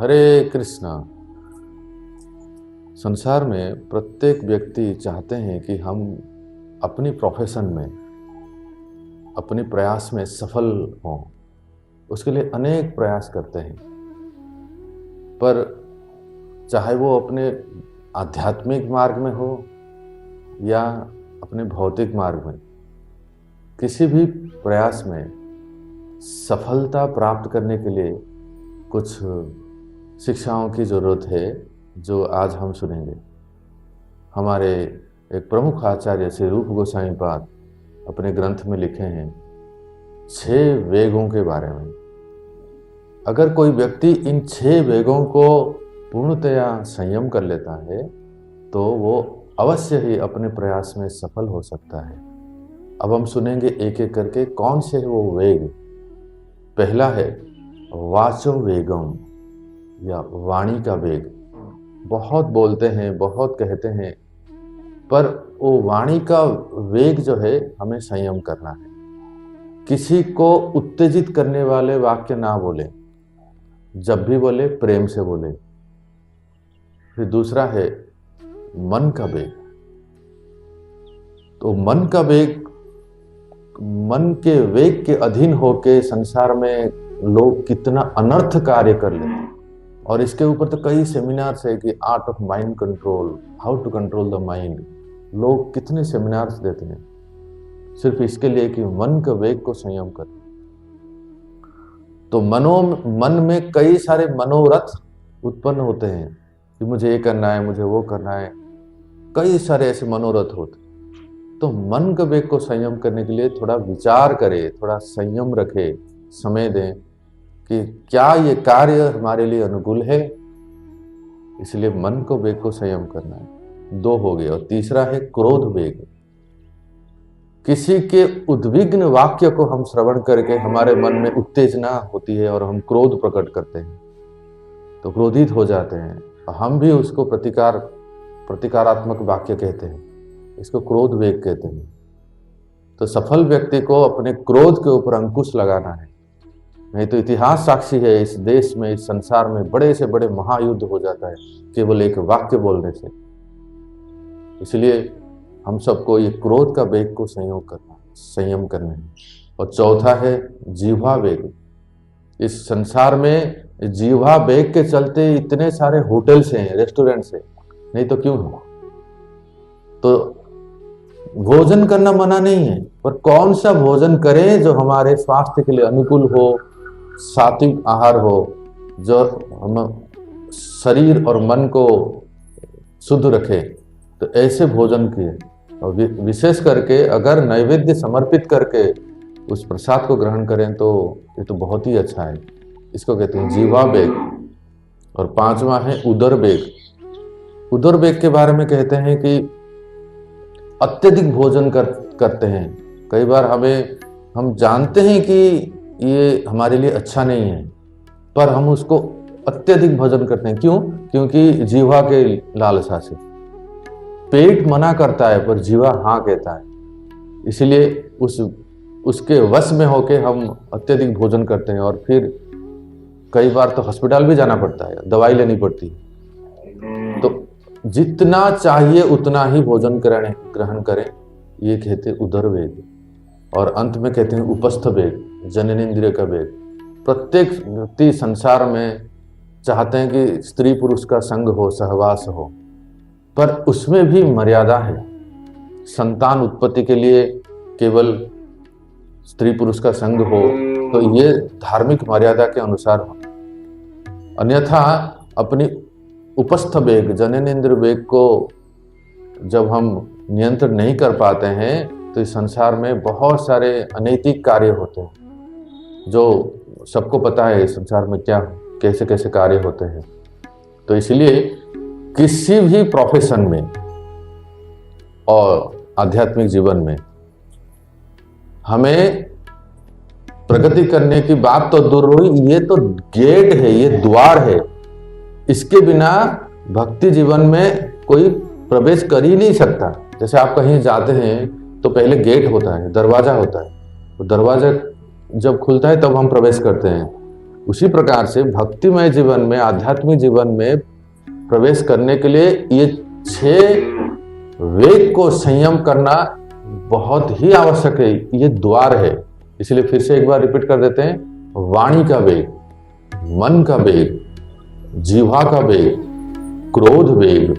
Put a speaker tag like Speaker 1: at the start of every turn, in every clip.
Speaker 1: हरे कृष्णा। संसार में प्रत्येक व्यक्ति चाहते हैं कि हम अपनी प्रोफेशन में, अपने प्रयास में सफल हों। उसके लिए अनेक प्रयास करते हैं, पर चाहे वो अपने आध्यात्मिक मार्ग में हो या अपने भौतिक मार्ग में, किसी भी प्रयास में सफलता प्राप्त करने के लिए कुछ शिक्षाओं की ज़रूरत है, जो आज हम सुनेंगे। हमारे एक प्रमुख आचार्य श्री रूप गोस्वामी पाद अपने ग्रंथ में लिखे हैं 6 वेगों के बारे में। अगर कोई व्यक्ति इन 6 वेगों को पूर्णतया संयम कर लेता है तो वो अवश्य ही अपने प्रयास में सफल हो सकता है। अब हम सुनेंगे एक एक करके कौन से है वो वेग। पहला है वाचो वेगम, या वाणी का वेग। बहुत बोलते हैं, बहुत कहते हैं, पर वो वाणी का वेग जो है हमें संयम करना है। किसी को उत्तेजित करने वाले वाक्य ना बोले, जब भी बोले प्रेम से बोले। फिर दूसरा है मन का वेग। तो मन का वेग, मन के वेग के अधीन होके संसार में लोग कितना अनर्थ कार्य कर लेते हैं। और इसके ऊपर तो कई सेमिनार्स है कि art of mind control, how to control the mind. लोग कितने सेमिनार्स देते हैं सिर्फ इसके लिए कि मन के वेग को संयम कर। तो मन में कई सारे मनोरथ उत्पन्न होते हैं कि मुझे ये करना है, मुझे वो करना है। कई सारे ऐसे मनोरथ होते हैं। तो मन के वेग को संयम करने के लिए थोड़ा विचार करें, थोड़ा संयम रखें, समय दें कि क्या ये कार्य हमारे लिए अनुकूल है। इसलिए मन को वेग को संयम करना है। 2 हो गए। और तीसरा है क्रोध वेग। किसी के उद्विग्न वाक्य को हम श्रवण करके हमारे मन में उत्तेजना होती है और हम क्रोध प्रकट करते हैं, तो क्रोधित हो जाते हैं। हम भी उसको प्रतिकारात्मक वाक्य कहते हैं, इसको क्रोध वेग कहते हैं। तो सफल व्यक्ति को अपने क्रोध के ऊपर अंकुश लगाना है, नहीं तो इतिहास साक्षी है, इस देश में, इस संसार में बड़े से बड़े महायुद्ध हो जाता है केवल एक वाक्य बोलने से। इसलिए हम सबको ये क्रोध का वेग को संयम करना है। और चौथा है जीवा वेग। इस संसार में जीवा वेग के चलते इतने सारे होटल्स हैं, रेस्टोरेंट्स हैं, नहीं तो क्यों हो। तो भोजन करना मना नहीं है, पर कौन सा भोजन करें जो हमारे स्वास्थ्य के लिए अनुकूल हो, सात्विक आहार हो, जो हम शरीर और मन को शुद्ध रखे। तो ऐसे भोजन किए, और विशेष करके अगर नैवेद्य समर्पित करके उस प्रसाद को ग्रहण करें तो ये तो बहुत ही अच्छा है। इसको कहते हैं जीवा वेग। और 5वां है उदर वेग। उदर वेग के बारे में कहते हैं कि अत्यधिक भोजन करते हैं। कई बार हम जानते हैं कि ये हमारे लिए अच्छा नहीं है, पर हम उसको अत्यधिक भोजन करते हैं। क्यों? क्योंकि जीवा के लालसा से। पेट मना करता है पर जीवा हाँ कहता है, इसलिए उसके वश में होके हम अत्यधिक भोजन करते हैं। और फिर कई बार तो हॉस्पिटल भी जाना पड़ता है, दवाई लेनी पड़ती है। तो जितना चाहिए उतना ही भोजन ग्रहण करें, ये कहते उदर वेग। और अंत में कहते हैं उपस्थ वेग, जननेंद्रिय का वेग। प्रत्येक व्यक्ति संसार में चाहते हैं कि स्त्री पुरुष का संग हो, सहवास हो, पर उसमें भी मर्यादा है। संतान उत्पत्ति के लिए केवल स्त्री पुरुष का संग हो तो ये धार्मिक मर्यादा के अनुसार हो। अन्यथा अपनी उपस्थ वेग, जननेंद्रिय वेग को जब हम नियंत्रण नहीं कर पाते हैं तो इस संसार में बहुत सारे अनैतिक कार्य होते हैं, जो सबको पता है संसार में क्या कैसे कैसे कार्य होते हैं। तो इसलिए किसी भी प्रोफेशन में और आध्यात्मिक जीवन में हमें प्रगति करने की बात तो दूर हुई, ये तो गेट है, ये द्वार है। इसके बिना भक्ति जीवन में कोई प्रवेश कर ही नहीं सकता। जैसे आप कहीं जाते हैं तो पहले गेट होता है, दरवाजा होता है। तो दरवाजा जब खुलता है तब हम प्रवेश करते हैं। उसी प्रकार से भक्तिमय जीवन में, आध्यात्मिक जीवन में प्रवेश करने के लिए ये 6 वेग को संयम करना बहुत ही आवश्यक है। ये द्वार है। इसलिए फिर से एक बार रिपीट कर देते हैं। वाणी का वेग, मन का वेग, जीवा का वेग, क्रोध वेग,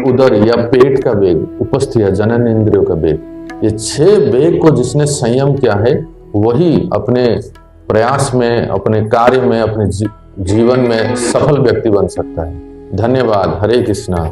Speaker 1: उदर या पेट का वेग, उपस्थ या जनन इंद्रियों का वेग। ये 6 वेग को जिसने संयम किया है वही अपने प्रयास में, अपने कार्य में, अपने जीवन में सफल व्यक्ति बन सकता है। धन्यवाद। हरे कृष्णा।